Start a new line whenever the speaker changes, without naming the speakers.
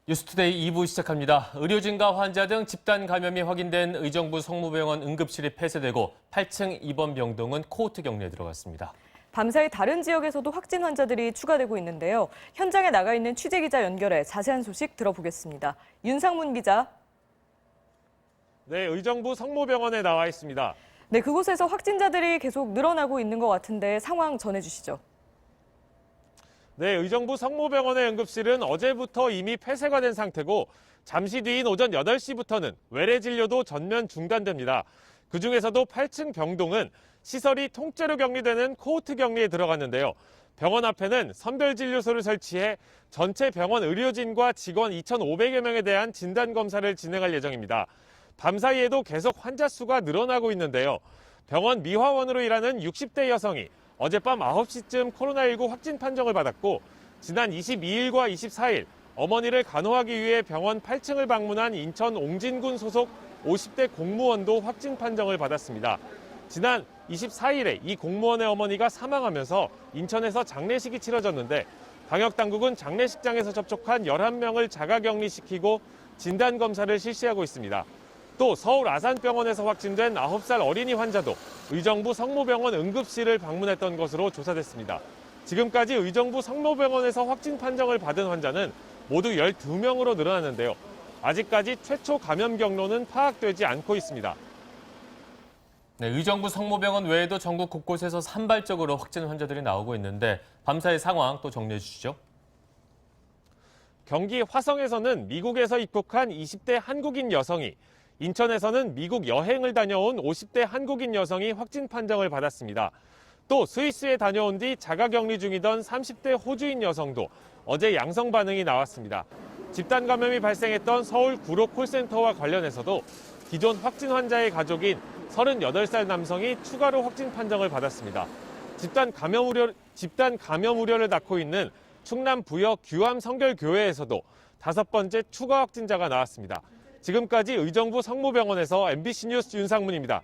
뉴스투데이 2부 시작합니다. 의료진과 환자 등 집단 감염이 확인된 의정부 성모병원 응급실이 폐쇄되고 8층 입원 병동은 코호트 격리에 들어갔습니다.
밤사이 다른 지역에서도 확진 환자들이 추가되고 있는데요. 현장에 나가 있는 취재기자 연결해 자세한 소식 들어보겠습니다. 윤상문 기자.
네, 의정부 성모병원에 나와 있습니다.
네, 그곳에서 확진자들이 계속 늘어나고 있는 것 같은데 상황 전해주시죠.
네, 의정부 성모병원의 응급실은 어제부터 이미 폐쇄가 된 상태고 잠시 뒤인 오전 8시부터는 외래 진료도 전면 중단됩니다. 그중에서도 8층 병동은 시설이 통째로 격리되는 코호트 격리에 들어갔는데요. 병원 앞에는 선별진료소를 설치해 전체 병원 의료진과 직원 2,500여 명에 대한 진단검사를 진행할 예정입니다. 밤사이에도 계속 환자 수가 늘어나고 있는데요. 병원 미화원으로 일하는 60대 여성이 어젯밤 9시쯤 코로나19 확진 판정을 받았고 지난 22일과 24일 어머니를 간호하기 위해 병원 8층을 방문한 인천 옹진군 소속 50대 공무원도 확진 판정을 받았습니다. 지난 24일에 이 공무원의 어머니가 사망하면서 인천에서 장례식이 치러졌는데 방역당국은 장례식장에서 접촉한 11명을 자가격리시키고 진단검사를 실시하고 있습니다. 또 서울 아산병원에서 확진된 9살 어린이 환자도 의정부 성모병원 응급실을 방문했던 것으로 조사됐습니다. 지금까지 의정부 성모병원에서 확진 판정을 받은 환자는 모두 12명으로 늘어났는데요. 아직까지 최초 감염 경로는 파악되지 않고 있습니다.
네, 의정부 성모병원 외에도 전국 곳곳에서 산발적으로 확진 환자들이 나오고 있는데 밤사이 상황 또 정리해 주시죠.
경기 화성에서는 미국에서 입국한 20대 한국인 여성이, 인천에서는 미국 여행을 다녀온 50대 한국인 여성이 확진 판정을 받았습니다. 또 스위스에 다녀온 뒤 자가격리 중이던 30대 호주인 여성도 어제 양성 반응이 나왔습니다. 집단 감염이 발생했던 서울 구로 콜센터와 관련해서도 기존 확진 환자의 가족인 38살 남성이 추가로 확진 판정을 받았습니다. 집단 감염 우려를 낳고 있는 충남 부여 규암 성결교회에서도 5번째 추가 확진자가 나왔습니다. 지금까지 의정부 성모병원에서 MBC 뉴스 윤상문입니다.